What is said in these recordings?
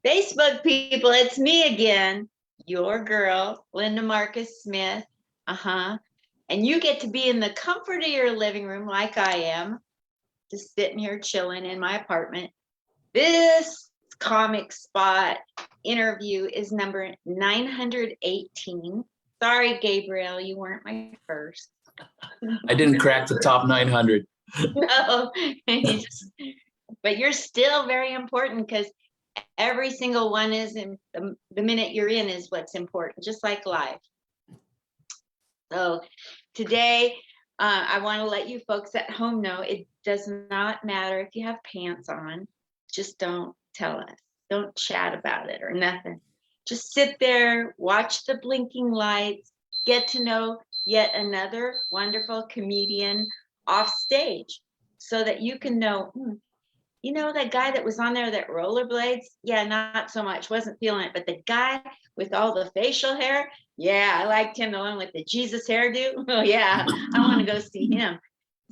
Facebook people, it's me again, your girl, Linda Marcus Smith. And you get to be in the comfort of your living room like I am, just sitting here chilling in my apartment. This comic spot interview is number 918. Sorry, Gabriel, you weren't my first. I didn't crack the top 900. No, but you're still very important because every single one is in the minute you're in is what's important, just like life. So today, I want to let you folks at home know it does not matter if you have pants on. Just don't tell us. Don't chat about it or nothing. Just sit there, watch the blinking lights, get to know yet another wonderful comedian off stage so that you can know, you know, that guy that was on there that rollerblades? Yeah, not so much, wasn't feeling it. But the guy with all the facial hair, yeah, I liked him. The one with the Jesus hairdo, oh yeah, I want to go see him.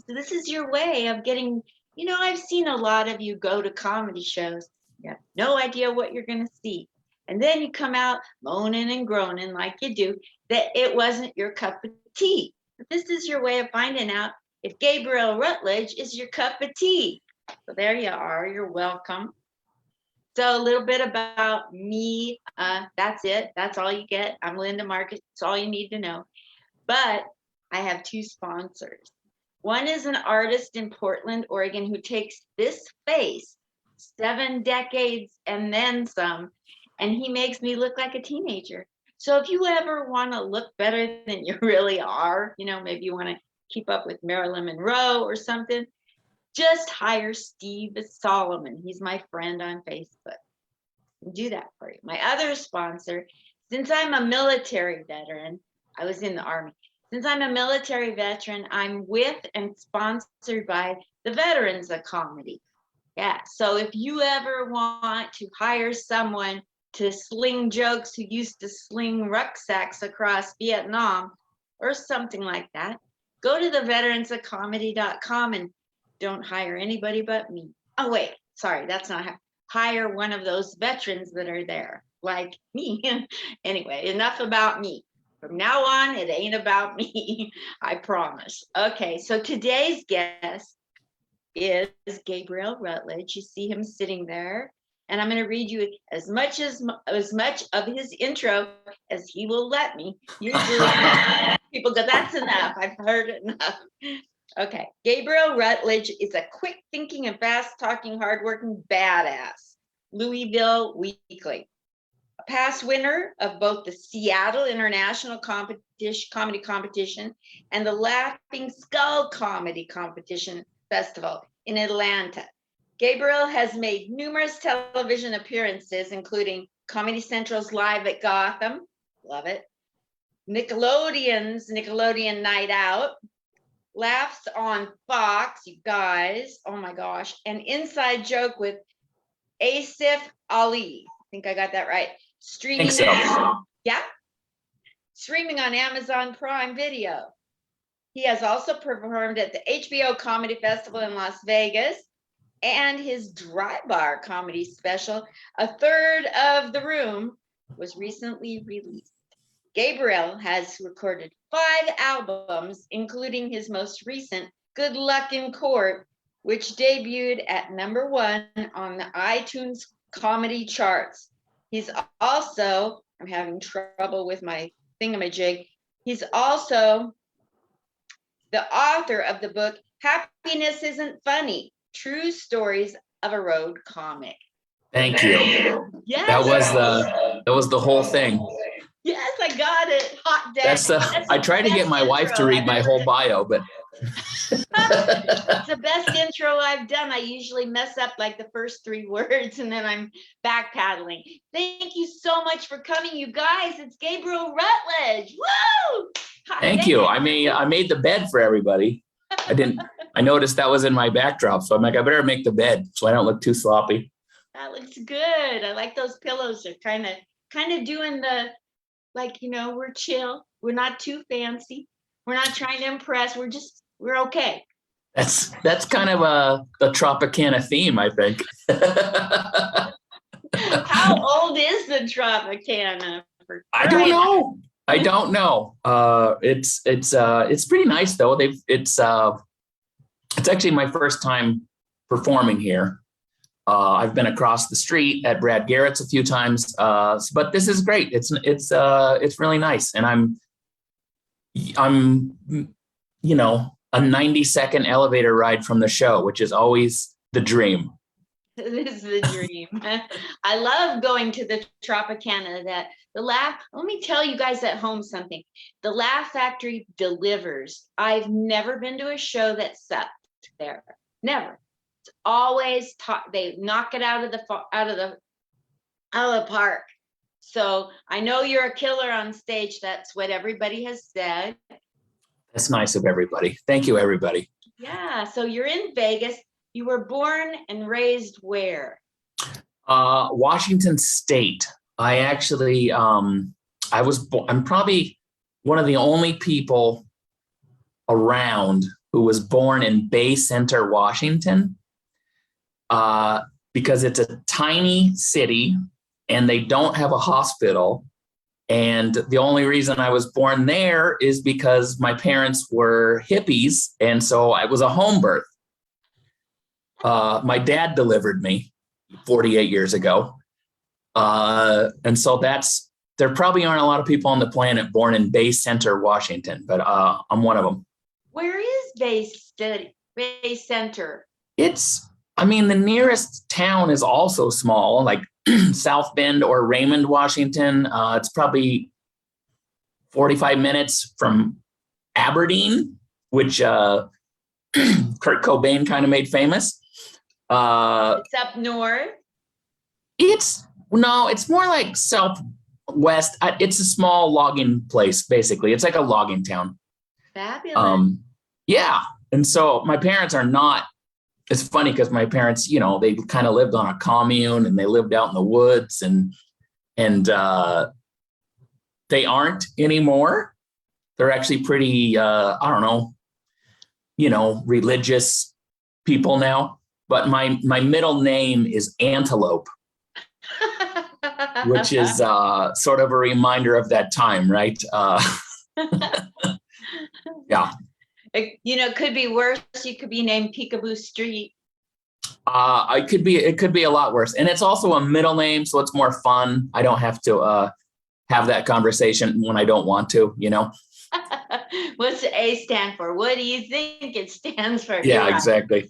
So this is your way of getting, you know, I've seen a lot of you go to comedy shows. You have no idea what you're going to see. And then you come out moaning and groaning like you do, that it wasn't your cup of tea. But this is your way of finding out if Gabriel Rutledge is your cup of tea. So there you are, you're welcome. So a little bit about me, that's it, that's all you get. I'm Linda Marcus, that's all you need to know. But I have two sponsors. One is an artist in Portland, Oregon, who takes this face 7 decades and then some, and he makes me look like a teenager. So if you ever want to look better than you really are, you know, maybe you want to keep up with Marilyn Monroe or something, just hire Steve Solomon. He's my friend on Facebook. I'll do that for you. My other sponsor, since I'm a military veteran, I was in the Army. Since I'm a military veteran, I'm with and sponsored by the Veterans of Comedy. Yeah, so if you ever want to hire someone to sling jokes who used to sling rucksacks across Vietnam or something like that, go to the veteransofcomedy.com and don't hire anybody but me. Oh, wait, sorry, that's not how. Hire one of those veterans that are there, like me. Anyway, enough about me. From now on, it ain't about me, I promise. Okay, so today's guest is Gabriel Rutledge. You see him sitting there, and I'm going to read you as much of his intro as he will let me. Usually people go, that's enough, I've heard enough. Okay, Gabriel Rutledge is a quick-thinking and fast-talking, hardworking badass. Louisville Weekly, a past winner of both the Seattle International Comedy Competition and the Laughing Skull Comedy Competition Festival in Atlanta. Gabriel has made numerous television appearances, including Comedy Central's Live at Gotham, love it, Nickelodeon's Nickelodeon Night Out, Laughs on Fox, you guys, oh my gosh, an Inside Joke with Asif Ali. I think I got that right. Streaming, yeah, streaming on Amazon Prime Video. He has also performed at the HBO Comedy Festival in Las Vegas, and his Dry Bar comedy special, A Third of the Room, was recently released. Gabriel has recorded 5 albums, including his most recent, Good Luck in Court, which debuted at #1 on the iTunes comedy charts. He's also, I'm having trouble with my thingamajig, he's also the author of the book, Happiness Isn't Funny, True Stories of a Road Comic. Thank you. Yes. That was the whole thing. Yes, I got it. Hot dad. I tried to get my wife to read my whole bio, but it's the best intro I've done. I usually mess up like the first 3 words and then I'm backpedaling. Thank you so much for coming, you guys. It's Gabriel Rutledge. Woo! Thank you. I made the bed for everybody. I noticed that was in my backdrop, so I'm like, I better make the bed so I don't look too sloppy. That looks good. I like those pillows. They're kind of doing the, like, you know, we're chill. We're not too fancy. We're not trying to impress. We're okay. That's kind of the Tropicana theme, I think. How How old is the Tropicana? I don't know. I don't know. It's pretty nice though. It's actually my first time performing here. I've been across the street at Brad Garrett's a few times, but this is great. It's really nice, and I'm a 90-second elevator ride from the show, which is always the dream. It is the dream. I love going to the Tropicana. Let me tell you guys at home something. The Laugh Factory delivers. I've never been to a show that sucked there. Never. It's always they knock it out of the park. So I know you're a killer on stage. That's what everybody has said. That's nice of everybody. Thank you, everybody. Yeah. So you're in Vegas. You were born and raised where? Washington State. I actually, I'm probably one of the only people around who was born in Bay Center, Washington, because it's a tiny city and they don't have a hospital. And the only reason I was born there is because my parents were hippies. And so it was a home birth. My dad delivered me 48 years ago. And so there probably aren't a lot of people on the planet born in Bay Center, Washington, but I'm one of them. Where is Bay Center? The nearest town is also small, like South Bend or Raymond, Washington. It's probably 45 minutes from Aberdeen, which Kurt Cobain kind of made famous. It's up north. It's more like southwest. It's a small logging place, basically. It's like a logging town. Fabulous. Yeah. And so my parents are not, it's funny because my parents, they kind of lived on a commune and they lived out in the woods and they aren't anymore. They're actually pretty, religious people now. But my middle name is Antelope, which is sort of a reminder of that time, right? Yeah. It could be worse. You could be named Peekaboo Street. It could be a lot worse. And it's also a middle name, so it's more fun. I don't have to have that conversation when I don't want to, What's the A stand for? What do you think it stands for? Yeah, exactly.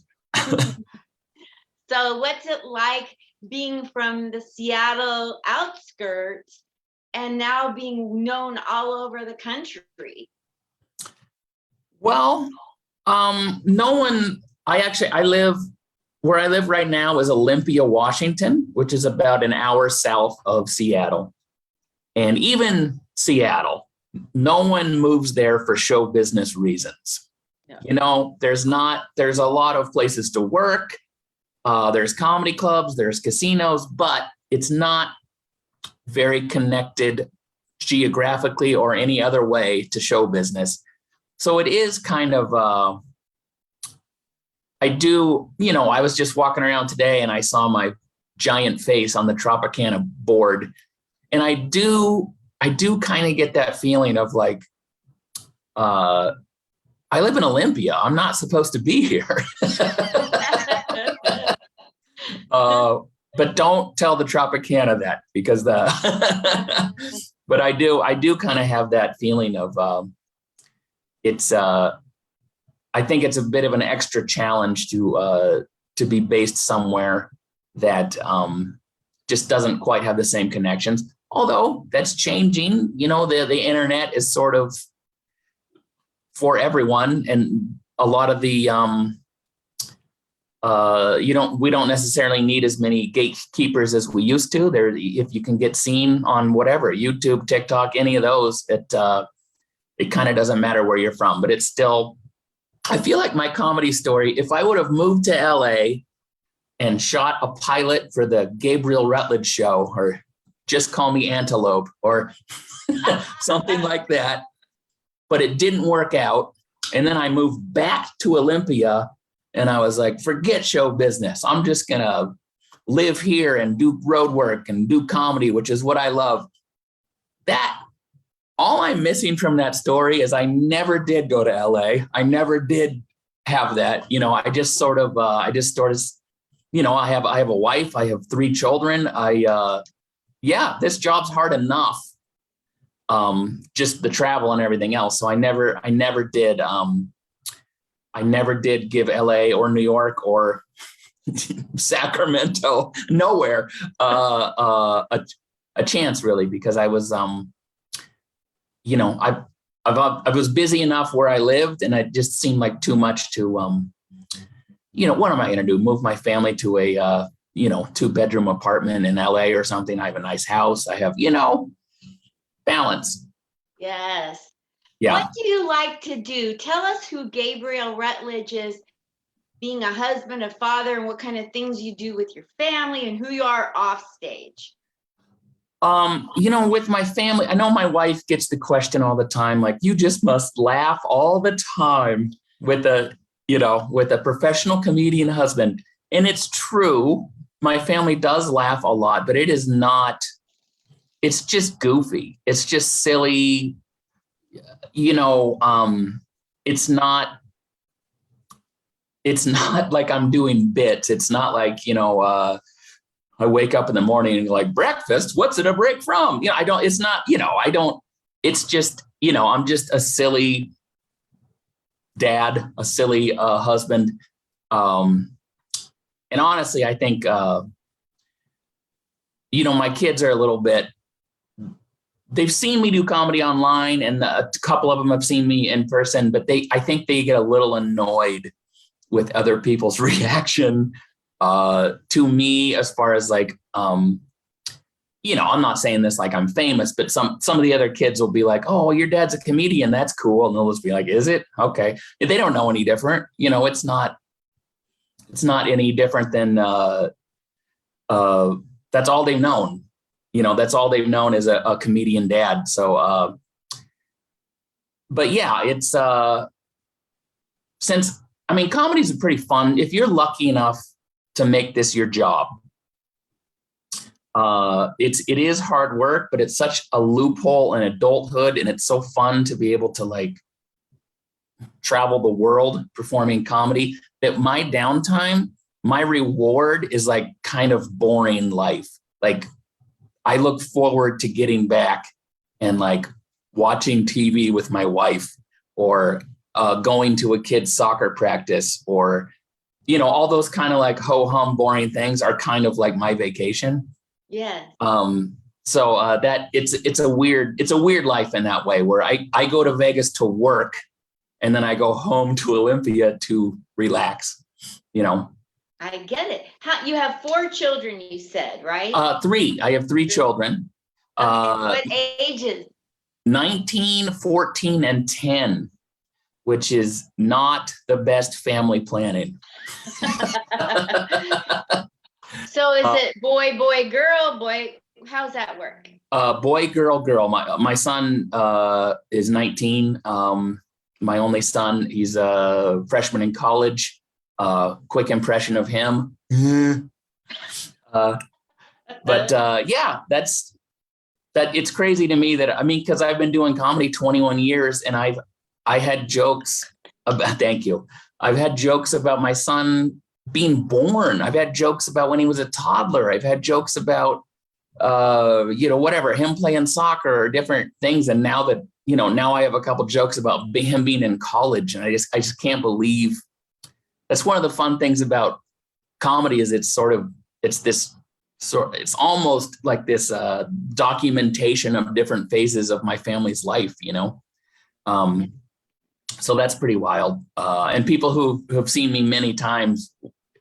So what's it like being from the Seattle outskirts and now being known all over the country? Well, where I live right now is Olympia, Washington, which is about an hour south of Seattle. And even Seattle, no one moves there for show business reasons. No. There's a lot of places to work. There's comedy clubs, there's casinos, but it's not very connected geographically or any other way to show business. So it is kind of, I was just walking around today and I saw my giant face on the Tropicana board. And I do kind of get that feeling of like, I live in Olympia. I'm not supposed to be here. But don't tell the Tropicana that because but I do kind of have that feeling of, I think it's a bit of an extra challenge to be based somewhere that just doesn't quite have the same connections. Although that's changing, the internet is sort of for everyone, and a lot of the we don't necessarily need as many gatekeepers as we used to. If you can get seen on whatever, YouTube, TikTok, any of those, it kind of doesn't matter where you're from, but it's still, I feel like my comedy story, if I would have moved to LA and shot a pilot for the Gabriel Rutledge show, or Just Call Me Antelope, or something like that, but it didn't work out. And then I moved back to Olympia and I was like, forget show business. I'm just going to live here and do road work and do comedy, which is what I love. That all I'm missing from that story is I never did go to LA. I never did have that. You know, I just sort of, you know, I have a wife. I have 3 children. This job's hard enough. Just the travel and everything else. So I never did give LA or New York or Sacramento, nowhere, a chance really, because I was, you know, I was busy enough where I lived, and it just seemed like too much to, you know, what am I going to do? Move my family to a, you know, 2-bedroom apartment in LA or something. I have a nice house. I have, you know, balance. Yes. Yeah. What do you like to do? Tell us who Gabriel Rutledge is, being a husband, a father, and what kind of things you do with your family and who you are off stage. You know, with my family, I know my wife gets the question all the time, like, you just must laugh all the time with a professional comedian husband. And it's true. My family does laugh a lot, but it is not, it's just goofy. It's just silly. You know, it's not like I'm doing bits. It's not like, you know, I wake up in the morning and like, breakfast, what's it a break from? You know, it's just, you know, I'm just a silly dad, a silly husband. And honestly, I think, you know, my kids are a little bit, they've seen me do comedy online, and a couple of them have seen me in person, but I think they get a little annoyed with other people's reaction to me, as far as like, you know, I'm not saying this like I'm famous, but some of the other kids will be like, oh, your dad's a comedian. That's cool. And they'll just be like, is it? Okay. They don't know any different. You know, it's not any different than, that's all they've known. You know, that's all they've known is a comedian dad. So, but yeah, it's, comedy's pretty fun. If you're lucky enough to make this your job, it is hard work, but it's such a loophole in adulthood. And it's so fun to be able to like travel the world performing comedy, that my downtime, my reward is like kind of boring life. Like, I look forward to getting back and like watching TV with my wife, or going to a kid's soccer practice, or, you know, all those kind of like ho-hum boring things are kind of like my vacation. Yeah. So that it's a weird life in that way, where I go to Vegas to work, and then I go home to Olympia to relax, you know. I get it. You have 4 children, you said, right? 3. I have 3 children. What ages? 19, 14, and 10, which is not the best family planning. So is it boy, boy, girl, boy? How's that work? Boy, girl, girl. My son is 19. My only son, he's a freshman in college. Quick impression of him. But yeah, that it's crazy to me that, I mean, because I've been doing comedy 21 years, and I had jokes about, thank you. I've had jokes about my son being born. I've had jokes about when he was a toddler. I've had jokes about, you know, whatever, him playing soccer or different things. And now that, you know, now I have a couple jokes about him being in college, and I just can't believe. That's one of the fun things about comedy, is it's almost like this documentation of different phases of my family's life, you know? So that's pretty wild. And people who have seen me many times,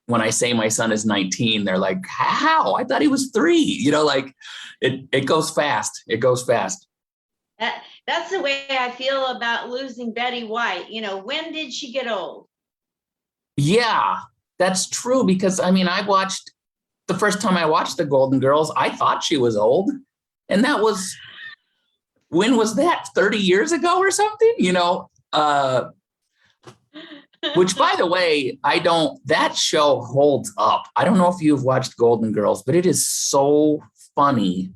when I say my son is 19, they're like, how? I thought he was 3, you know, like it goes fast. It goes fast. That's the way I feel about losing Betty White. You know, when did she get old? Yeah, that's true. Because I mean, the first time I watched the Golden Girls, I thought she was old. And that was, when was that? 30 years ago or something, you know? Which, by the way, that show holds up. I don't know if you've watched Golden Girls, but it is so funny.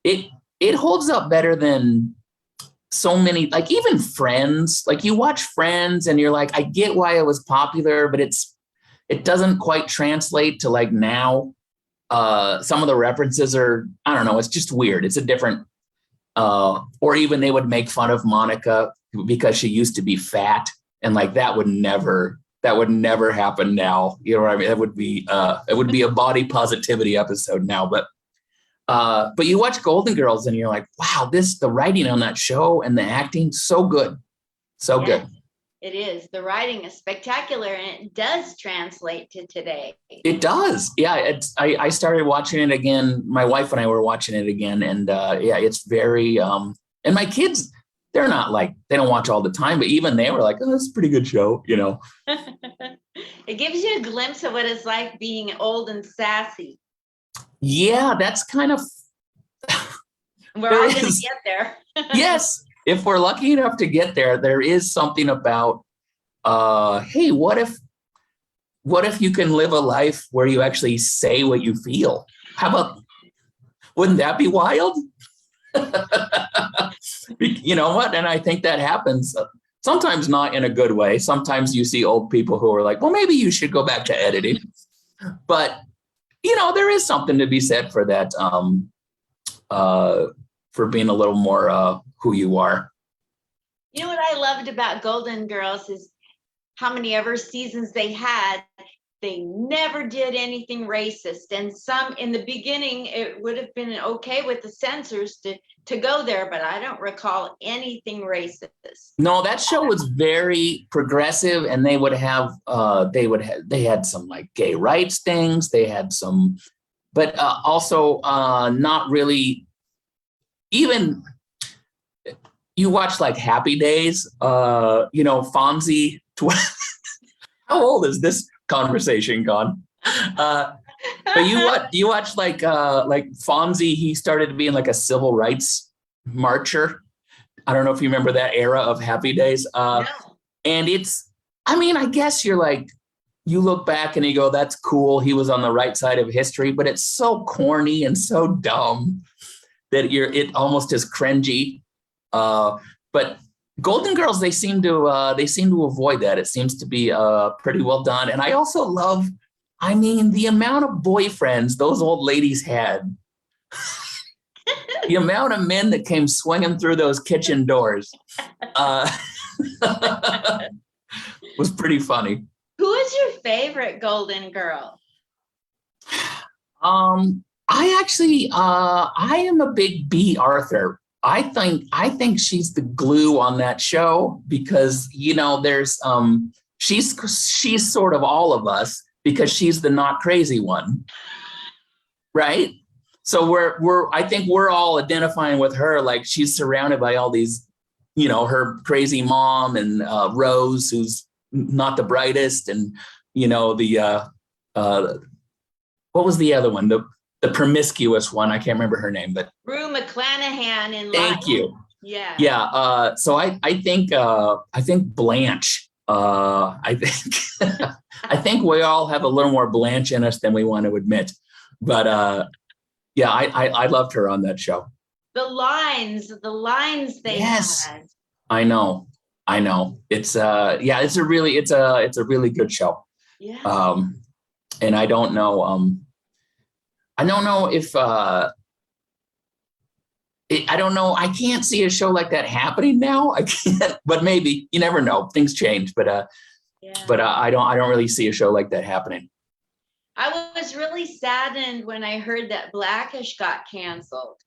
It holds up better than so many, like even Friends. Like you watch Friends and you're like, I get why it was popular, but it doesn't quite translate to like now. Some of the references are, I don't know, it's just weird. It's a different, or even they would make fun of Monica because she used to be fat. And like that would never happen now. You know what I mean? It would be a body positivity episode now. But you watch Golden Girls and you're like, wow, the writing on that show and the acting, so good. So good. It is. The writing is spectacular, and it does translate to today. It does. Yeah. I started watching it again. My wife and I were watching it again. And it's very, and my kids, they're not like, they don't watch all the time, but even they were like, oh, that's a pretty good show, you know. It gives you a glimpse of what it's like being old and sassy. Yeah, that's kind of. We're all going to get there. Yes. If we're lucky enough to get there, there is something about, hey, what if you can live a life where you actually say what you feel? Wouldn't that be wild? You know what? And I think that happens sometimes, not in a good way. Sometimes you see old people who are like, well, maybe you should go back to editing. But, you know, there is something to be said for that, for being a little more who you are. You know what I loved about Golden Girls is how many ever seasons they had, they never did anything racist. And some in the beginning, it would have been okay with the censors to go there, but I don't recall anything racist. No, that show was very progressive, and they had some like gay rights things. They had some, but also not really. Even you watch like Happy Days, you know, Fonzie. How old is this conversation gone? But you watch like Fonzie. He started being like a civil rights marcher. I don't know if you remember that era of Happy Days. No. And I guess you're like, you look back and you go, that's cool. He was on the right side of history, but it's so corny and so dumb that it almost is cringy. But Golden Girls, they seem to avoid that. It seems to be pretty well done. And I also love, the amount of boyfriends those old ladies had. The amount of men that came swinging through those kitchen doors was pretty funny. Who is your favorite Golden Girl? I am a big B. Arthur. I think she's the glue on that show because, you know, there's she's sort of all of us because she's the not crazy one. Right? So I think we're all identifying with her. Like she's surrounded by all these, you know, her crazy mom and Rose, who's not the brightest, and, you know, what was the other one? The promiscuous one. I can't remember her name, but Rue McClanahan in thank you. Yeah. Yeah. So I think Blanche. I think we all have a little more Blanche in us than we want to admit. But yeah, I loved her on that show. The lines they had. I know. It's it's a really good show. Yeah. And I don't know if I don't know. I can't see a show like that happening now. I can't, but maybe. You never know. Things change, but I don't really see a show like that happening. I was really saddened when I heard that Blackish got canceled.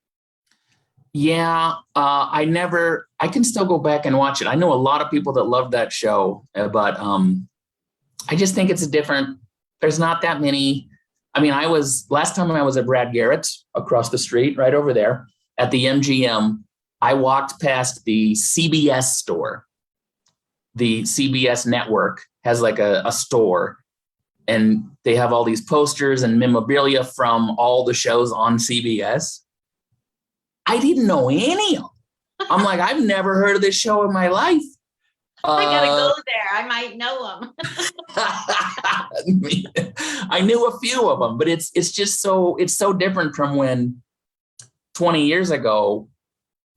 Yeah, I can still go back and watch it. I know a lot of people that love that show, but I just think it's there's not that many. Last time I was at Brad Garrett's across the street, right over there at the MGM, I walked past the CBS store. The CBS network has like a store, and they have all these posters and memorabilia from all the shows on CBS. I didn't know any of them. I'm like, I've never heard of this show in my life. I gotta Uh, go there. I might know them. I knew a few of them, but it's just it's so different from when 20 years ago,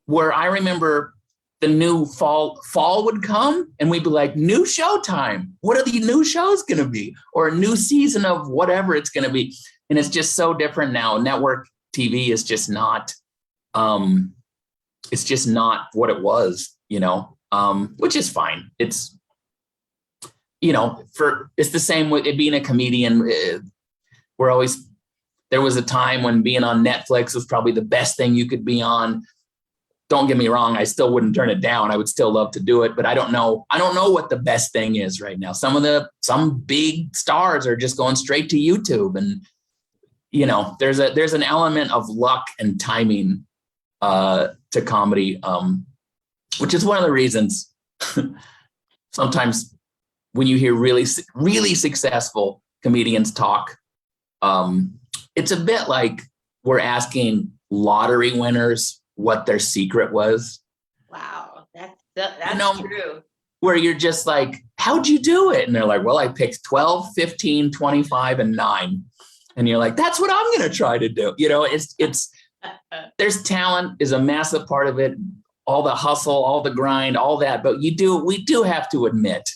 where I remember the new fall would come and we'd be like, new show time. What are the new shows going to be? Or a new season of whatever it's going to be. And it's just so different now. Network TV is just not, it's just not what it was, which is fine. It's, it's the same with it being a comedian. There was a time when being on Netflix was probably the best thing you could be on. Don't get me wrong, I still wouldn't turn it down. I would still love to do it, but I don't know what the best thing is right now. Some big stars are just going straight to YouTube, and there's an element of luck and timing to comedy, which is one of the reasons sometimes when you hear really, really successful comedians talk, it's a bit like we're asking lottery winners what their secret was. Wow, that's true. Where you're just like, how'd you do it? And they're like, well, I picked 12, 15, 25, and 9. And you're like, that's what I'm going to try to do. It's there's talent is a massive part of it. All the hustle, all the grind, all that. But we do have to admit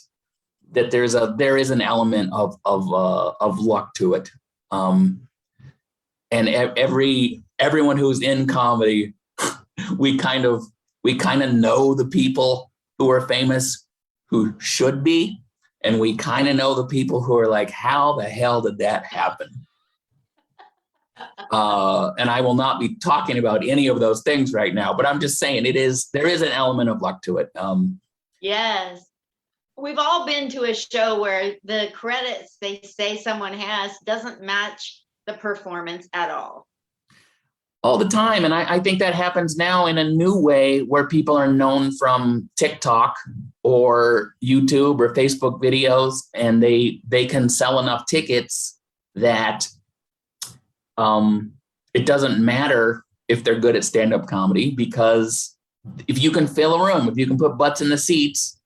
that there is an element of luck to it. And everyone who's in comedy, we kind of know the people who are famous who should be, and we kind of know the people who are like, how the hell did that happen? And I will not be talking about any of those things right now, but I'm just saying there is an element of luck to it. Yes. We've all been to a show where the credits they say someone has doesn't match the performance at all. All the time. And I think that happens now in a new way where people are known from TikTok or YouTube or Facebook videos, and they can sell enough tickets that it doesn't matter if they're good at stand-up comedy, because if you can fill a room, if you can put butts in the seats,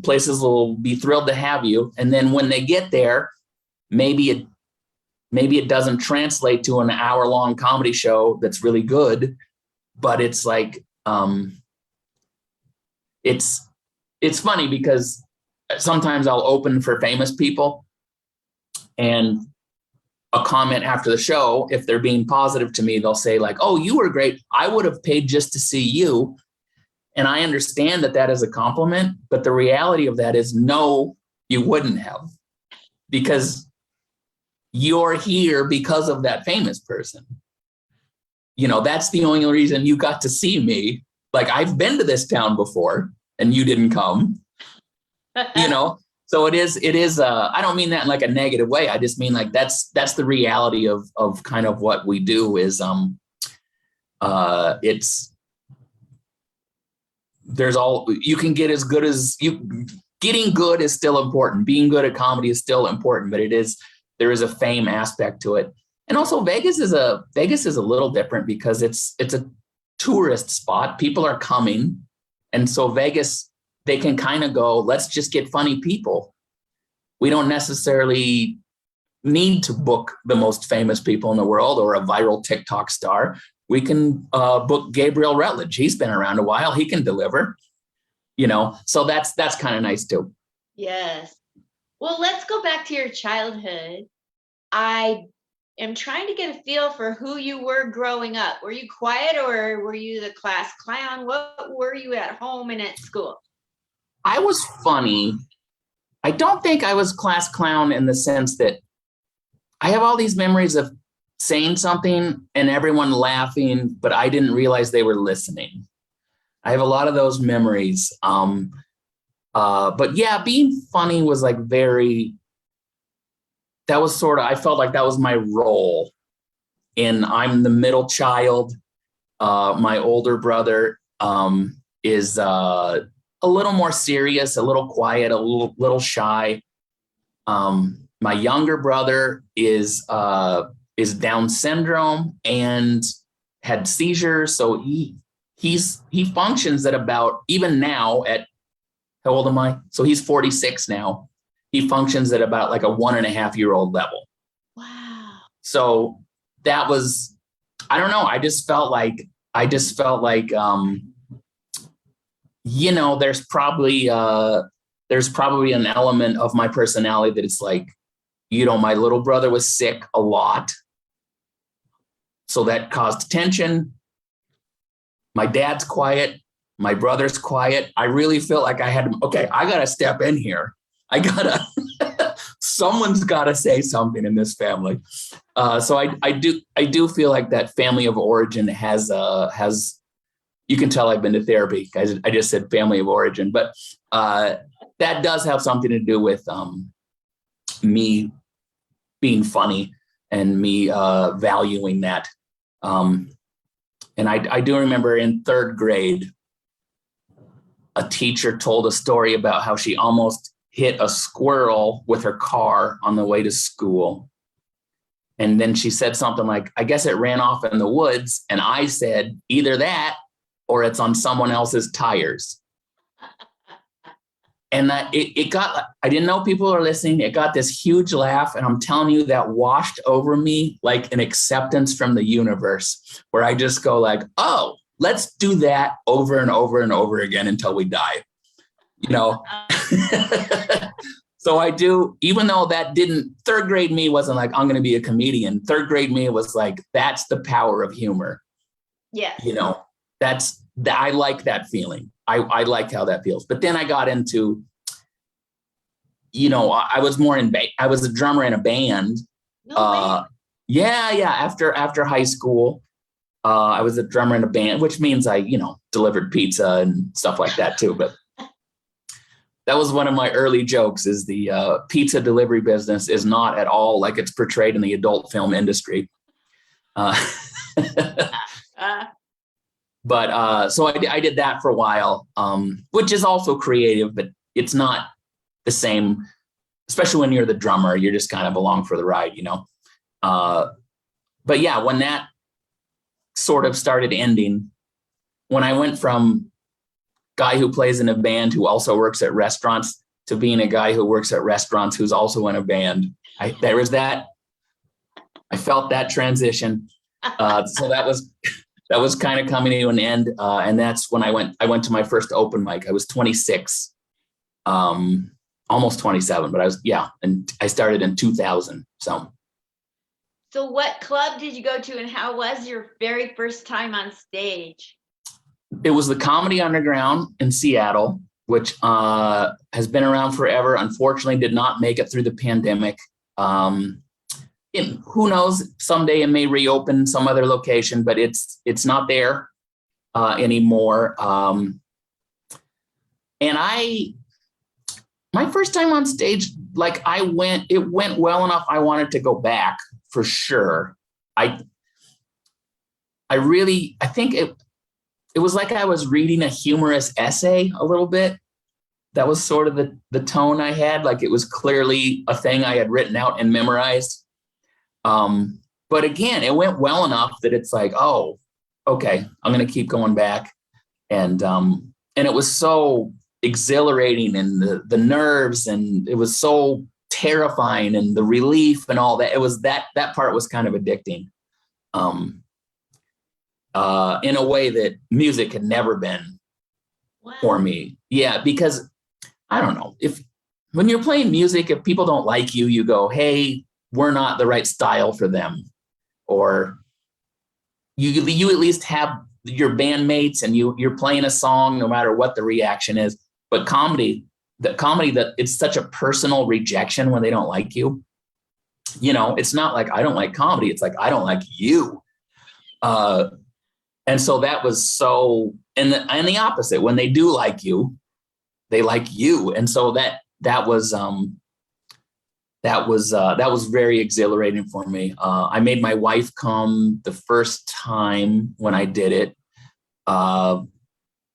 places will be thrilled to have you. And then when they get there, maybe it doesn't translate to an hour-long comedy show that's really good, but it's like, it's funny because sometimes I'll open for famous people, and a comment after the show, if they're being positive to me, they'll say like, oh, you were great. I would have paid just to see you. And I understand that is a compliment, but the reality of that is no, you wouldn't have, because you're here because of that famous person. That's the only reason you got to see me. Like, I've been to this town before and you didn't come, So it is, I don't mean that in like a negative way. I just mean like, that's the reality of kind of what we do is, you can get as good as getting good is still important. Being good at comedy is still important, but there is a fame aspect to it. And also Vegas is a little different because it's a tourist spot. People are coming. And so Vegas, they can kind of go, let's just get funny people. We don't necessarily need to book the most famous people in the world or a viral TikTok star. We can book Gabriel Rutledge. He's been around a while. He can deliver, so that's kind of nice too. Yes. Well, let's go back to your childhood. I am trying to get a feel for who you were growing up. Were you quiet or were you the class clown? What were you at home and at school? I was funny. I don't think I was class clown in the sense that I have all these memories of saying something and everyone laughing, but I didn't realize they were listening. I have a lot of those memories. But yeah, being funny was like I felt like that was my role. And I'm the middle child. My older brother is a little more serious, a little quiet, a little shy. My younger brother is Down syndrome and had seizures. So he functions at about, even now at How old am I? So he's 46 now. He functions at about like a 1.5-year-old level. Wow. So that was, I don't know. I just felt like, there's probably an element of my personality that it's like, my little brother was sick a lot. So that caused tension. My dad's quiet. My brother's quiet. I really feel like I got to step in here. Someone's got to say something in this family. So I do feel like that family of origin has, you can tell I've been to therapy. I just said family of origin, but that does have something to do with me being funny and me valuing that. And I do remember in 3rd grade, a teacher told a story about how she almost hit a squirrel with her car on the way to school. And then she said something like, I guess it ran off in the woods. And I said, either that or it's on someone else's tires. And that it got, I didn't know people were listening. It got this huge laugh. And I'm telling you, that washed over me like an acceptance from the universe, where I just go like, oh, let's do that over and over and over again until we die, So I do, even though that didn't, 3rd grade me wasn't like, I'm going to be a comedian. 3rd grade me was like, that's the power of humor. Yeah. I like that feeling. I like how that feels. But then I got into, I was more I was a drummer in a band. No way. Yeah. After high school, I was a drummer in a band, which means I, delivered pizza and stuff like that too. But that was one of my early jokes, is the pizza delivery business is not at all like it's portrayed in the adult film industry. But so I did that for a while, which is also creative, but it's not the same, especially when you're the drummer. You're just kind of along for the ride, But yeah, when that sort of started ending, when I went from guy who plays in a band who also works at restaurants to being a guy who works at restaurants who's also in a band, I felt that transition. So that was kind of coming to an end. And that's when I went to my first open mic. I was 26, almost 27, but and I started in 2000. So what club did you go to, and how was your very first time on stage? It was the Comedy Underground in Seattle, which has been around forever. Unfortunately, did not make it through the pandemic. Who knows? Someday it may reopen some other location, but it's not there anymore. And my first time on stage, it went well enough. I wanted to go back for sure. I think it was like I was reading a humorous essay a little bit. That was sort of the tone I had. Like, it was clearly a thing I had written out and memorized. But again, it went well enough that it's like, oh, okay, I'm going to keep going back. And it was so exhilarating, and the nerves, and it was so terrifying, and the relief and all that. It was that part was kind of addicting. In a way that music had never been for me. Yeah, because I don't know, when you're playing music, if people don't like you, you go, hey, we're not the right style for them. Or you at least have your bandmates, and you're playing a song no matter what the reaction is. But comedy that it's such a personal rejection when they don't like you. It's not like I don't like comedy. It's like, I don't like you. And so that was so, and the opposite, when they do like you, they like you. And so that was very exhilarating for me. I made my wife come the first time when I did it.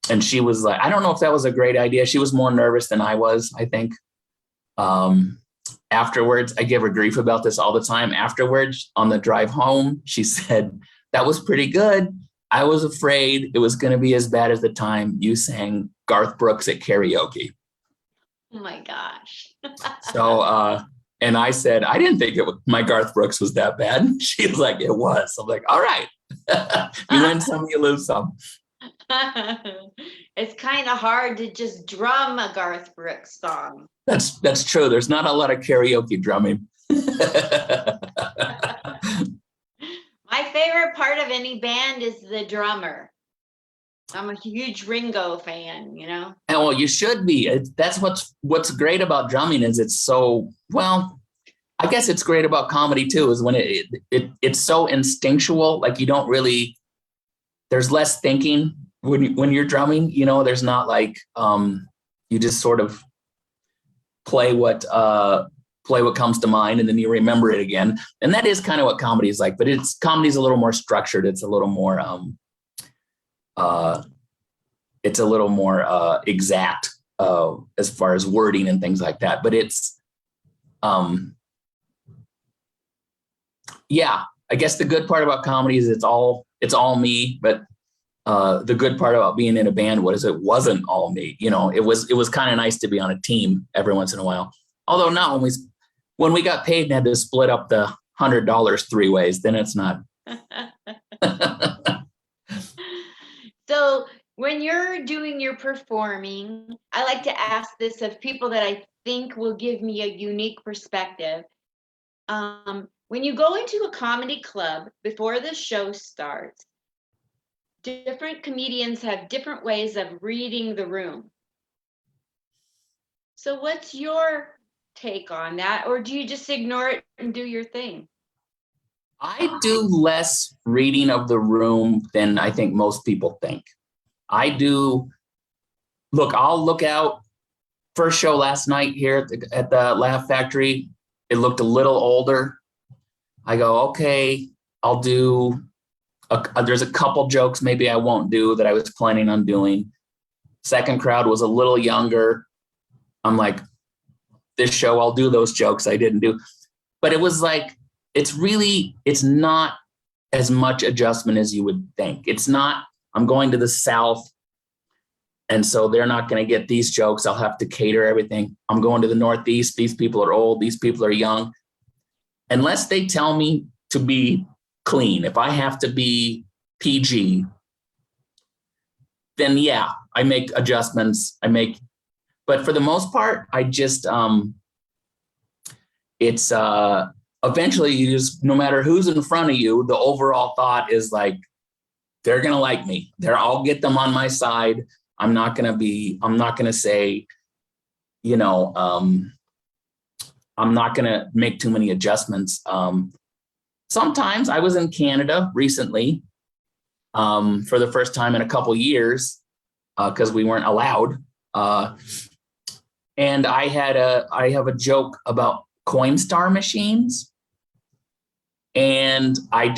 And she was like, I don't know if that was a great idea. She was more nervous than I was, I think. Afterwards, I give her grief about this all the time. Afterwards, on the drive home, she said, that was pretty good. I was afraid it was going to be as bad as the time you sang Garth Brooks at karaoke. my gosh. So, and I said, I didn't think my Garth Brooks was that bad. She was like, it was. I'm like, all right. You win some, you lose some. It's kind of hard to just drum a Garth Brooks song. That's true. There's not a lot of karaoke drumming. My favorite part of any band is the drummer. I'm a huge Ringo fan, you know. And well, you should be. That's what's great about drumming is it's so well. I guess it's great about comedy too. Is when it's so instinctual. Like you don't really. There's less thinking when you're drumming. You know, there's not like you just sort of play what comes to mind and then you remember it again. And that is kind of what comedy is like. But comedy's a little more structured. It's a little more exact as far as wording and things like that. But it's, yeah, I guess the good part about comedy is it's all me. But the good part about being in a band it wasn't all me. You know, it was kind of nice to be on a team every once in a while. Although not when we got paid and had to split up the $100 three ways, then it's not. So when you're doing your performing, I like to ask this of people that I think will give me a unique perspective. When you go into a comedy club before the show starts, different comedians have different ways of reading the room. So what's your take on that? Or do you just ignore it and do your thing? I do less reading of the room than I think most people think. I do. Look, I'll look out. First show last night here at the Laugh Factory, it looked a little older. I go, okay, I'll do. There's a couple jokes maybe I won't do that I was planning on doing. Second crowd was a little younger. I'm like, this show, I'll do those jokes I didn't do. But it was like, it's not as much adjustment as you would think. It's not, I'm going to the South, and so they're not going to get these jokes. I'll have to cater everything. I'm going to the Northeast. These people are old. These people are young. Unless they tell me to be clean, if I have to be PG, then yeah, I make adjustments. But for the most part, I just, it's eventually you just, no matter who's in front of you, the overall thought is like, they're going to like me. I'll get them on my side. I'm not going to say, you know, I'm not going to make too many adjustments. Sometimes I was in Canada recently for the first time in a couple years because we weren't allowed. And I have a joke about Coinstar machines. And I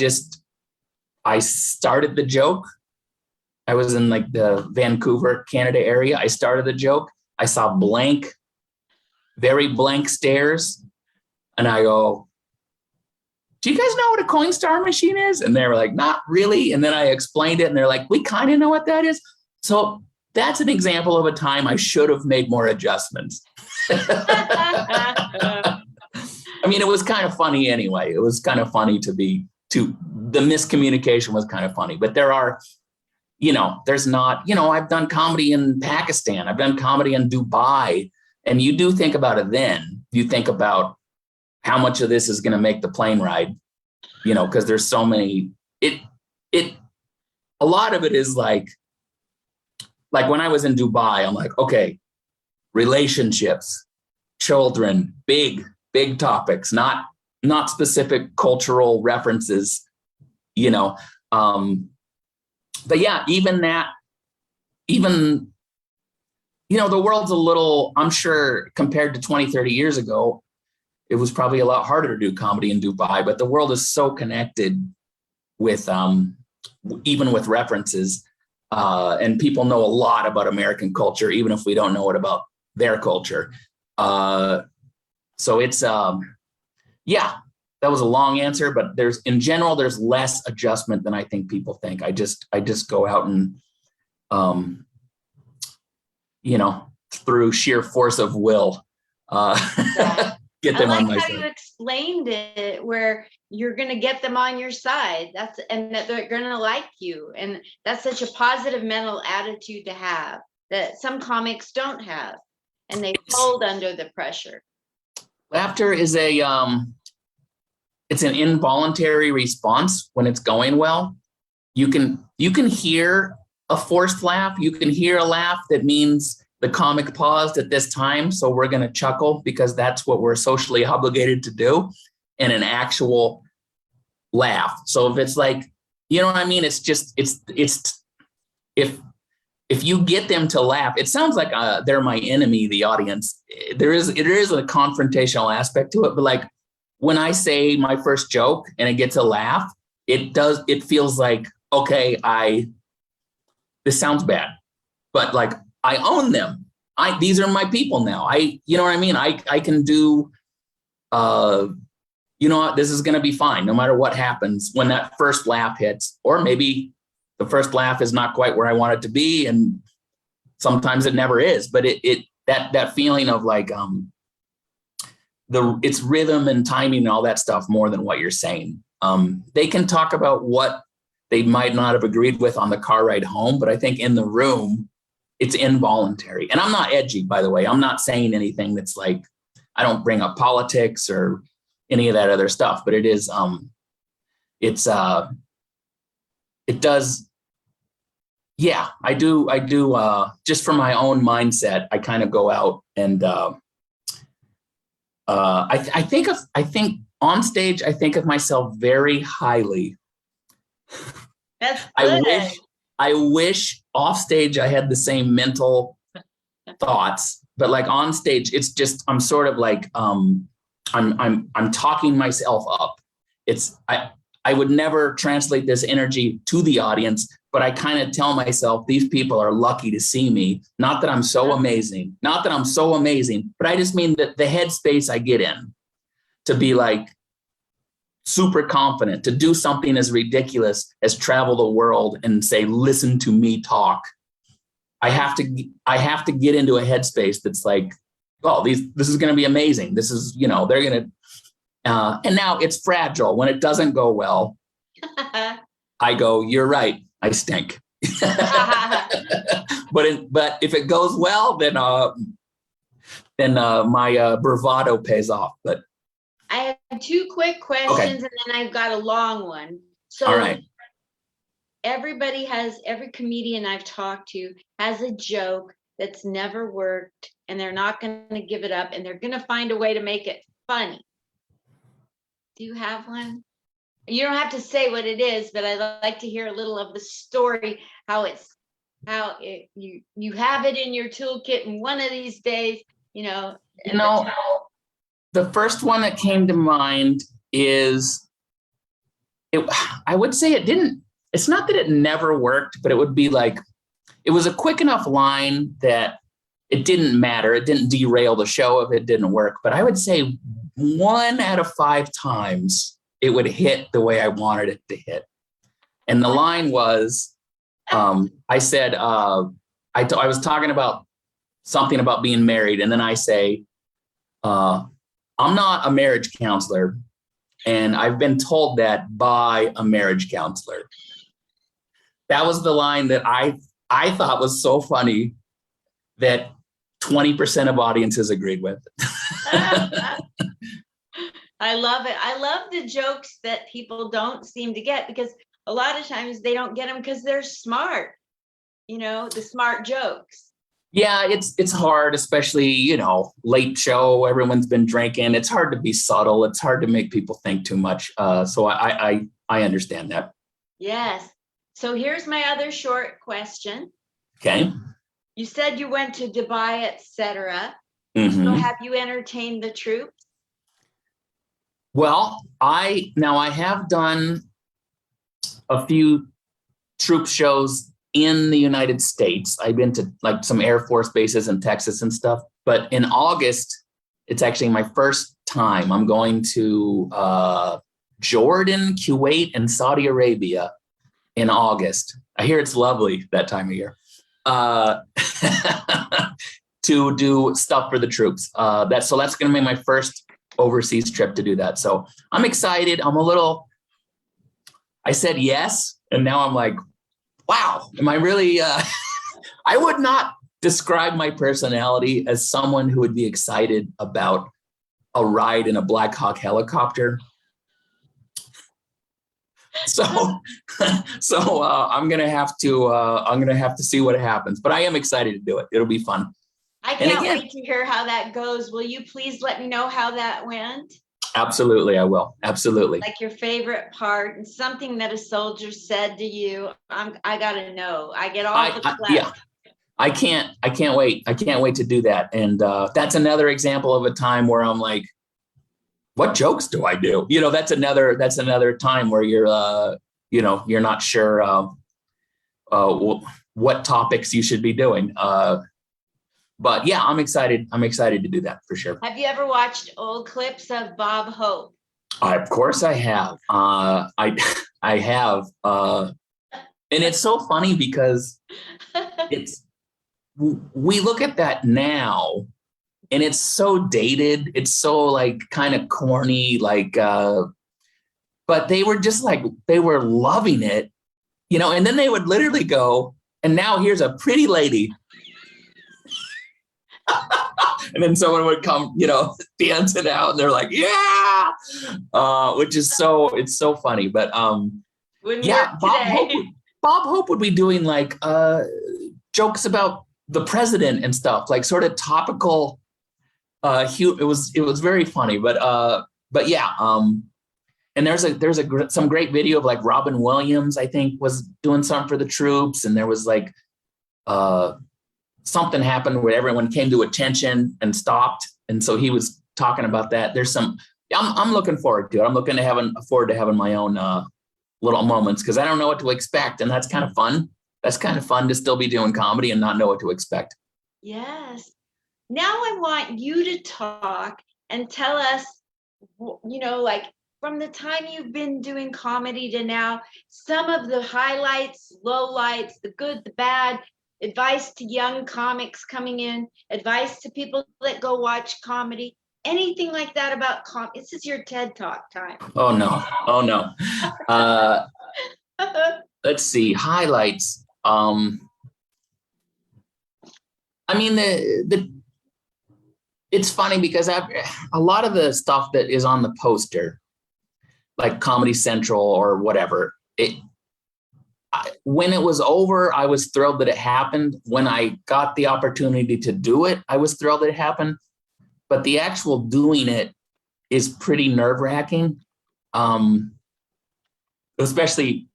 started the joke. I was in like the Vancouver, Canada area. I started the joke. I saw very blank stares. And I go, do you guys know what a Coinstar machine is? And they were like, not really. And then I explained it and they're like, we kind of know what that is. So that's an example of a time I should have made more adjustments. I mean, it was kind of funny anyway. It was kind of funny the miscommunication was kind of funny, but there are, you know, there's not, you know, I've done comedy in Pakistan. I've done comedy in Dubai. And you do think about it then. You think about how much of this is going to make the plane ride, you know, because there's so many, a lot of it is like when I was in Dubai, I'm like, okay, relationships, children, big topics, not specific cultural references, you know. But yeah, even, you know, the world's a little, I'm sure compared to 20, 30 years ago, it was probably a lot harder to do comedy in Dubai, but the world is so connected with, even with references, and people know a lot about American culture, even if we don't know it about their culture. So it's, yeah, that was a long answer, but in general, there's less adjustment than I think people think. I just go out and, you know, through sheer force of will, Yeah. get them I on like my how you side. explained it, where you're going to get them on your side. And that they're going to like you. And that's such a positive mental attitude to have that some comics don't have, and they fold under the pressure. Laughter is it's an involuntary response when it's going well. You can hear a forced laugh. You can hear a laugh that means the comic paused at this time, so we're going to chuckle because that's what we're socially obligated to do, and an actual laugh. So if it's like, you know what I mean? It's just, it's if you get them to laugh, it sounds like they're my enemy, the audience. It is a confrontational aspect to it, but like when I say my first joke and it gets a laugh, it feels like, okay, this sounds bad, but like I own them. These are my people now. You know what I mean? I can do, you know what, this is going to be fine no matter what happens when that first laugh hits, or maybe the first laugh is not quite where I want it to be. And sometimes it never is, but that feeling of like, it's rhythm and timing and all that stuff more than what you're saying. They can talk about what they might not have agreed with on the car ride home, but I think in the room, it's involuntary. And I'm not edgy, by the way. I'm not saying anything that's like, I don't bring up politics or any of that other stuff, but it is, it does. Yeah, I do. Just for my own mindset, I kind of go out and I think on stage, I think of myself very highly. That's good. I wish off stage I had the same mental thoughts, but like on stage, it's just, I'm sort of like, I'm talking myself up. I would never translate this energy to the audience, but I kind of tell myself these people are lucky to see me. Not that I'm so amazing, but I just mean that the headspace I get in to be like super confident, to do something as ridiculous as travel the world and say, listen to me talk. I have to get into a headspace that's like, oh, this is going to be amazing. This is, they're going to, and now it's fragile. When it doesn't go well, I go, you're right, I stink. But if it goes well, then my bravado pays off. But I have two quick questions, and then I've got a long one. So all right. every comedian I've talked to has a joke that's never worked, and they're not going to give it up, and they're going to find a way to make it funny. Do you have one? You don't have to say what it is, but I'd like to hear a little of the story, how you have it in your toolkit, and one of these days, the first one that came to mind is, I would say it's not that it never worked, but it would be like, it was a quick enough line that it didn't matter. It didn't derail the show if it didn't work. But I would say 1 out of 5 times it would hit the way I wanted it to hit. And the line was, I said, I was talking about something about being married. And then I say, I'm not a marriage counselor, and I've been told that by a marriage counselor. That was the line that I thought was so funny that 20% of audiences agreed with. I love it. I love the jokes that people don't seem to get, because a lot of times they don't get them because they're smart, the smart jokes. Yeah, it's hard, especially, late show, everyone's been drinking. It's hard to be subtle. It's hard to make people think too much. So I understand that. Yes. So here's my other short question. Okay. You said you went to Dubai, etc. Mm-hmm. So have you entertained the troops? Well, I have done a few troop shows in the United States. I've been to like some Air Force bases in Texas and stuff. But in August, it's actually my first time. I'm going to Jordan, Kuwait, and Saudi Arabia in August. I hear it's lovely that time of year. to do stuff for the troops. That's going to be my first overseas trip to do that. So I'm excited. I said yes, and now I'm like, wow, am I really? I would not describe my personality as someone who would be excited about a ride in a Black Hawk helicopter. So I'm gonna have to see what happens, but I am excited to do it. It'll be fun. I can't wait to hear how that goes. Will you please let me know how that went? Absolutely, I will. Absolutely. Like your favorite part and something that a soldier said to you. I gotta know. I get all the clout. Yeah. I can't wait. I can't wait to do that. And that's another example of a time where I'm like, what jokes do I do? That's another time where you're you're not sure what topics you should be doing. But yeah, I'm excited. I'm excited to do that for sure. Have you ever watched old clips of Bob Hope? Of course I have. I have. And it's so funny because we look at that now and it's so dated. It's so like kind of corny, but they were just like, they were loving it, and then they would literally go, and now here's a pretty lady. And then someone would come, dancing out, and they're like, yeah, which is it's so funny. But yeah, Bob Hope would be doing like jokes about the president and stuff, like sort of topical. It was very funny, but yeah. And there's some great video of like Robin Williams, I think, was doing something for the troops, and there was like something happened where everyone came to attention and stopped, and so he was talking about that. I'm looking forward to it. I'm looking to forward to having my own little moments, because I don't know what to expect, and that's kind of fun. That's kind of fun to still be doing comedy and not know what to expect. Yes. Now I want you to talk and tell us, like from the time you've been doing comedy to now, some of the highlights, lowlights, the good, the bad, advice to young comics coming in, advice to people that go watch comedy, anything like that about comedy. This is your TED Talk time. Oh no. Let's see, highlights. I mean, it's funny because a lot of the stuff that is on the poster, like Comedy Central or whatever, when it was over, I was thrilled that it happened. When I got the opportunity to do it, I was thrilled that it happened. But the actual doing it is pretty nerve-wracking, especially,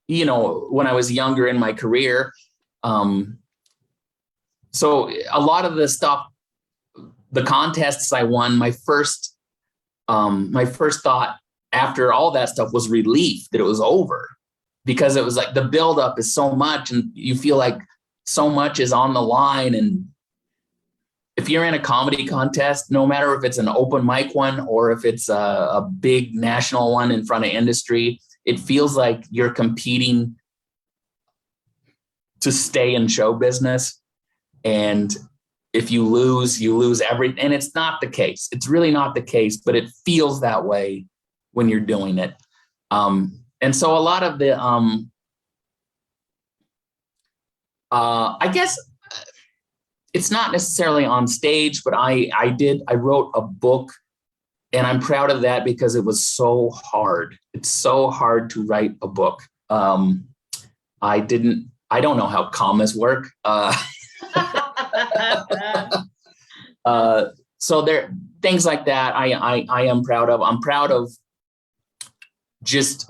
when I was younger in my career. So a lot of the stuff, the contests I won, my first thought after all that stuff was relief that it was over, because it was like the buildup is so much and you feel like so much is on the line. And if you're in a comedy contest, no matter if it's an open mic one or if it's a big national one in front of industry, it feels like you're competing to stay in show business. And if you lose everything. And it's not the case. It's really not the case, but it feels that way when you're doing it. And so a lot of the, I guess it's not necessarily on stage, but I wrote a book, and I'm proud of that because it was so hard. It's so hard to write a book. I don't know how commas work. So there, things like that I am proud of. I'm proud of just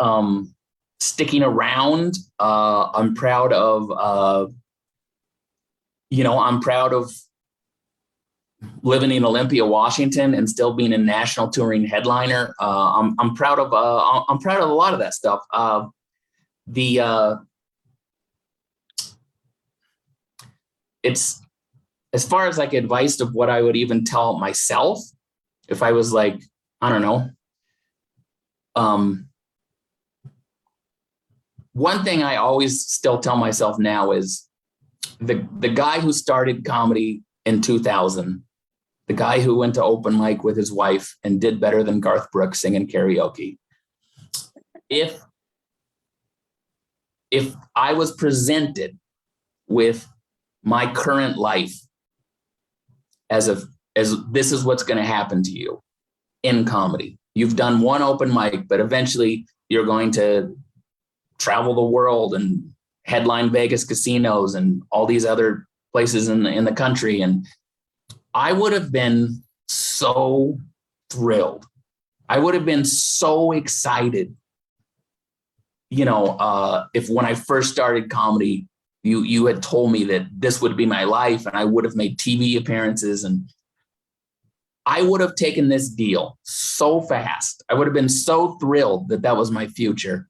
sticking around. I'm proud of, I'm proud of living in Olympia, Washington, and still being a national touring headliner. I'm proud of a lot of that stuff. It's, as far as like advice of what I would even tell myself, if I was like, I don't know. One thing I always still tell myself now is the guy who started comedy in 2000, the guy who went to open mic with his wife and did better than Garth Brooks singing karaoke. If I was presented with my current life as this is what's going to happen to you in comedy. You've done one open mic, but eventually you're going to travel the world and headline Vegas casinos and all these other places in the country. And I would have been so thrilled. I would have been so excited. If when I first started comedy, you had told me that this would be my life and I would have made TV appearances and I would have taken this deal so fast. I would have been so thrilled that that was my future.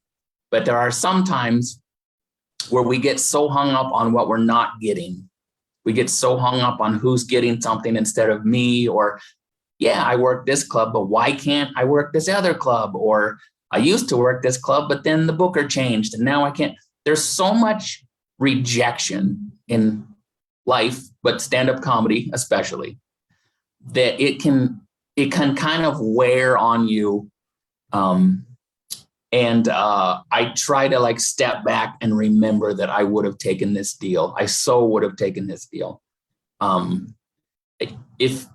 But there are some times where we get so hung up on what we're not getting. We get so hung up on who's getting something instead of me, or, yeah, I work this club, but why can't I work this other club? Or I used to work this club, but then the booker changed and now I can't. There's so much rejection in life, but stand-up comedy especially, that it can kind of wear on you. I try to step back and remember that I would have taken this deal. I so would have taken this deal. If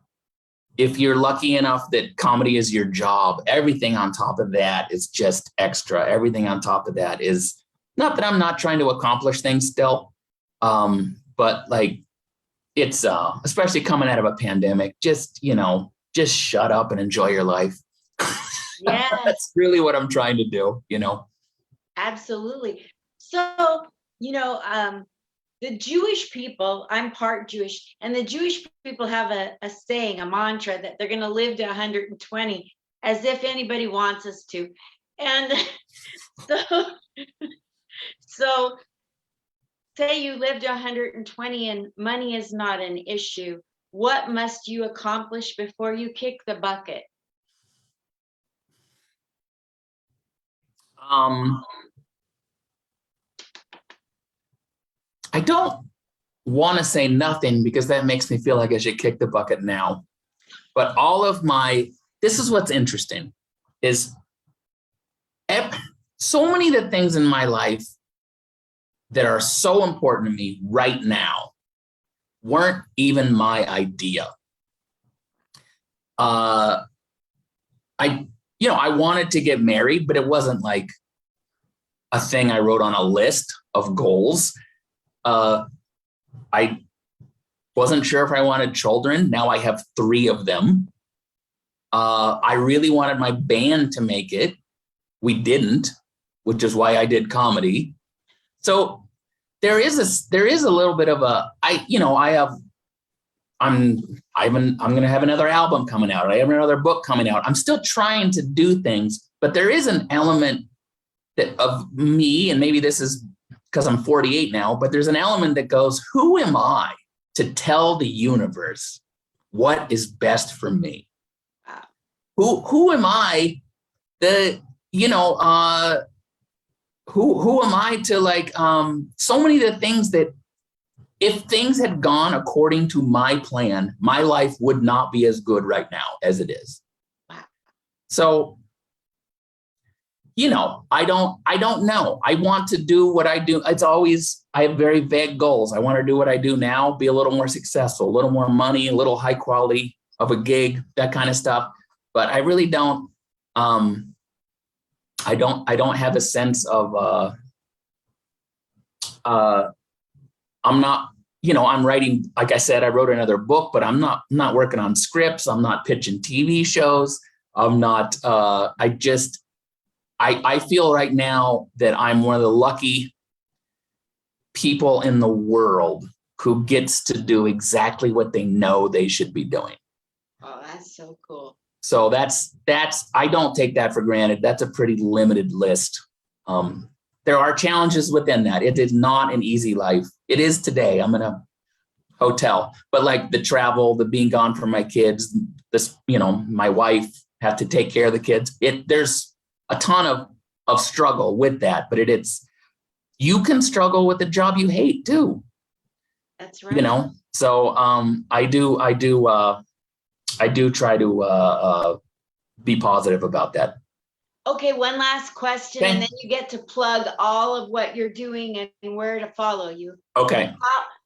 you're lucky enough that comedy is your job, everything on top of that is just extra. Everything on top of that is not that I'm not trying to accomplish things still. But it's especially coming out of a pandemic, just shut up and enjoy your life. Yeah. That's really what I'm trying to do, Absolutely. So, the Jewish people, I'm part Jewish, and the Jewish people have a saying, a mantra, that they're going to live to 120, as if anybody wants us to. And so say you live to 120 and money is not an issue. What must you accomplish before you kick the bucket? I don't want to say nothing because that makes me feel like I should kick the bucket now. But this is what's interesting, is so many of the things in my life that are so important to me right now weren't even my idea. I wanted to get married, but it wasn't like a thing I wrote on a list of goals. I wasn't sure if I wanted children. Now I have 3 of them. I really wanted my band to make it. We didn't, which is why I did comedy. So there is a little bit of I'm going to have another album coming out. I have another book coming out. I'm still trying to do things, but there is an element of me, and maybe this is because I'm 48 now, but there's an element that goes, who am I to tell the universe what is best for me? Who am I who am I to so many of the things that if things had gone according to my plan, my life would not be as good right now as it is. So, I don't know. I want to do what I do. I have very vague goals. I want to do what I do now, be a little more successful, a little more money, a little high quality of a gig, that kind of stuff. But I really don't, I don't have a sense of, I'm not, I'm writing, like I said, I wrote another book, but I'm not working on scripts. I'm not pitching TV shows. I'm not, I feel right now that I'm one of the lucky people in the world who gets to do exactly what they know they should be doing. Oh, that's so cool. So I don't take that for granted. That's a pretty limited list. There are challenges within that. It is not an easy life. It is today. I'm in a hotel, but the travel, the being gone from my kids, my wife have to take care of the kids. There's a ton of struggle with that, but you can struggle with a job you hate too. That's right. So I do try to be positive about that. Okay, one last question, Okay. and then you get to plug all of what you're doing and where to follow you. Okay.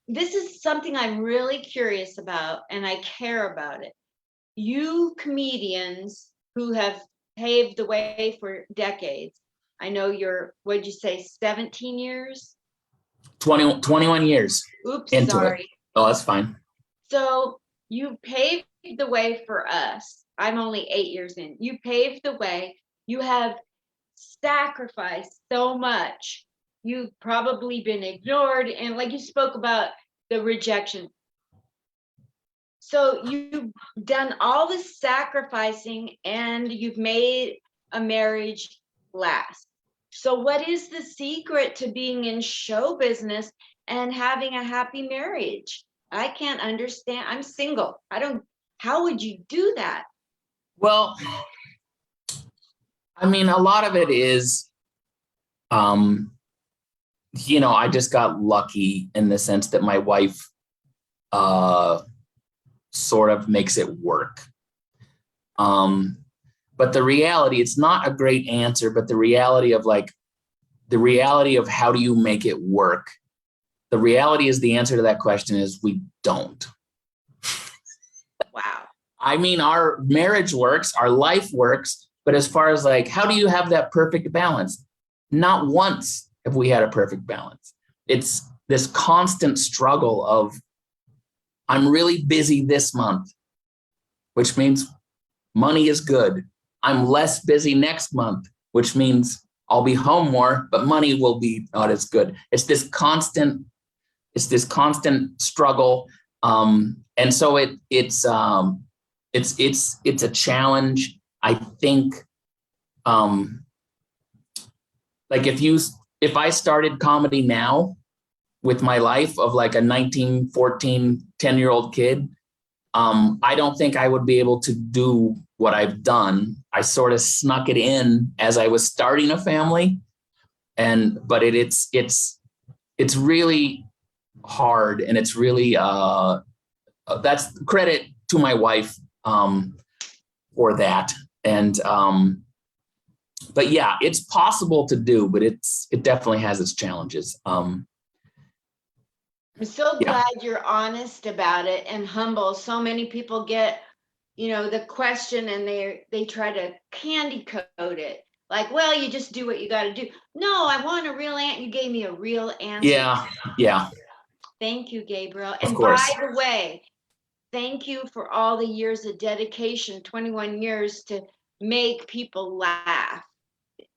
This is something I'm really curious about, and I care about it. You comedians who have paved the way for decades. I know you're, what'd you say, 17 years? 21 years Oops, into sorry. it. Oh, that's fine. So you paved the way for us. I'm only 8 years in. You paved the way. You have sacrificed so much. You've probably been ignored. And like you spoke about the rejection. So you've done all this sacrificing and you've made a marriage last. So what is the secret to being in show business and having a happy marriage? I can't understand. I'm single. How would you do that? Well, I mean, a lot of it is, I just got lucky in the sense that my wife sort of makes it work. But the reality, it's not a great answer, but the reality of how do you make it work? The reality is the answer to that question is we don't. Wow. I mean, our marriage works, our life works, but as far as how do you have that perfect balance? Not once have we had a perfect balance. It's this constant struggle of, I'm really busy this month, which means money is good. I'm less busy next month, which means I'll be home more, but money will be not as good. It's this constant struggle. And so it's a challenge. I think, if I started comedy now with my life of a 19, 14, 10-year-old kid, I don't think I would be able to do what I've done. I sort of snuck it in as I was starting a family. But it's really hard, and it's really, that's credit to my wife for that. And but yeah, it's possible to do, but it definitely has its challenges. I'm so glad you're honest about it and humble. So many people get, the question and they try to candy coat it. Like, well, you just do what you got to do. No, I want a real answer. You gave me a real answer. Yeah. Thank you, Gabriel. Of And course. by the way, thank you for all the years of dedication, 21 years to make people laugh.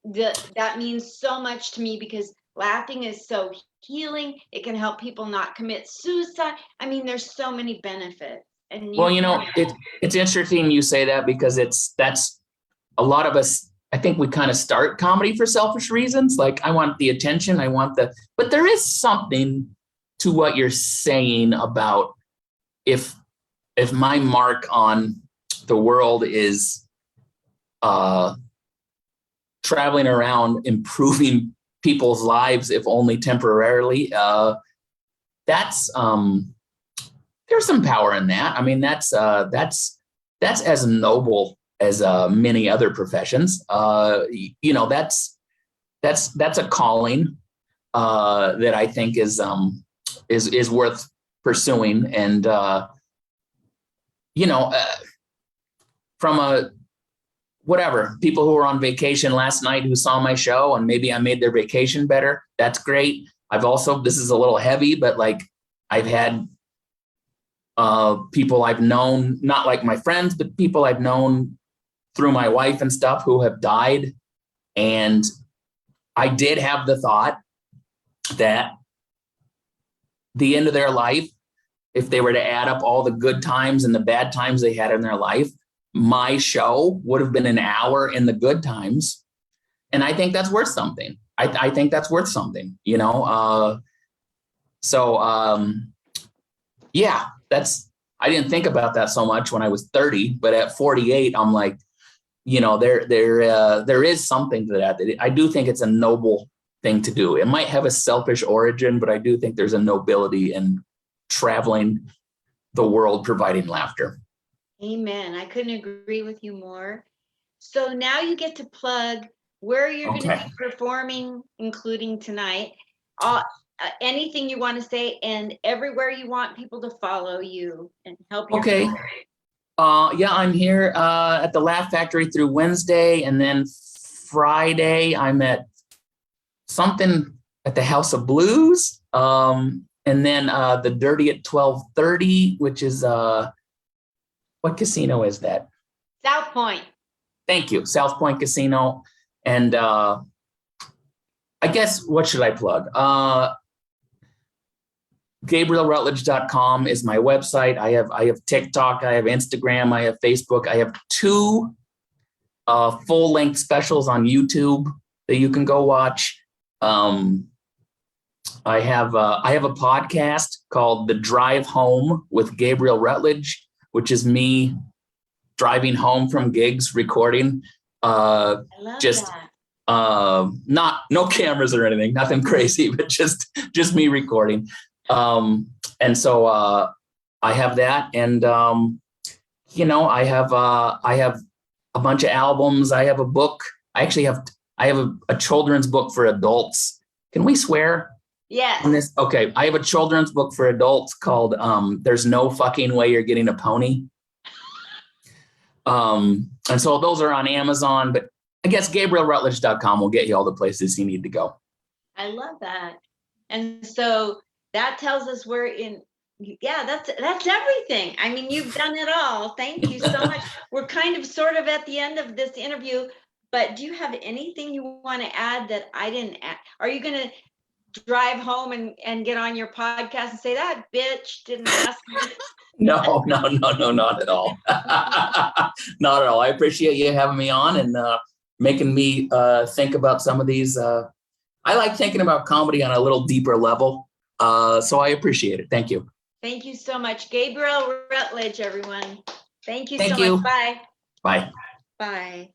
That means so much to me because laughing is so healing. It can help people not commit suicide. I mean, there's so many benefits. And it's interesting you say that, because that's a lot of us. I think we kind of start comedy for selfish reasons. Like, I want the attention, but there is something to what you're saying about if my mark on the world is traveling around improving people's lives, if only temporarily, that's there's some power in that. I mean, that's as noble as many other professions. That's a calling that I think is worth pursuing. And from people who were on vacation last night who saw my show and maybe I made their vacation better, that's great. This is a little heavy, but I've had people I've known, not like my friends, but people I've known through my wife and stuff, who have died. And I did have the thought that the end of their life, if they were to add up all the good times and the bad times they had in their life, my show would have been an hour in the good times. And I think that's worth something. I think that's worth something, I didn't think about that so much when I was 30, but at 48, I'm like, there is something to that. I do think it's a noble thing to do. It might have a selfish origin, but I do think there's a nobility in traveling the world providing laughter. Amen. I couldn't agree with you more. So now you get to plug where you're going to be performing, including tonight. Anything you want to say, and everywhere you want people to follow you and help you. Okay. Yeah, I'm here at the Laugh Factory through Wednesday, and then Friday I'm at something at the House of Blues, and then the Dirty at 12:30, which is what casino is that? South Point. Thank you, South Point Casino. And I guess, what should I plug? GabrielRutledge.com is my website. I have TikTok, I have Instagram, I have Facebook. I have 2 full-length specials on YouTube that you can go watch. I have a podcast called The Drive Home with Gabriel Rutledge, which is me driving home from gigs, recording. I love that. No cameras or anything, nothing crazy, but just me recording. And so I have that, and I have a bunch of albums. I have a book. I have a children's book for adults. Can we swear? Yes. On this? Okay. I have a children's book for adults called There's No Fucking Way You're Getting a Pony. And so those are on Amazon, but I guess GabrielRutledge.com will get you all the places you need to go. I love that. And so that tells us we're in. Yeah, that's everything. I mean, you've done it all. Thank you so much. We're kind of sort of at the end of this interview, but do you have anything you want to add that I didn't add? Are you going to drive home and get on your podcast and say, that bitch didn't ask me? No, not at all. Not at all. I appreciate you having me on and making me think about some of these. I like thinking about comedy on a little deeper level. So I appreciate it. Thank you. Thank you so much. Gabriel Rutledge, everyone. Thank you Thank so you. much. Bye. Bye. Bye.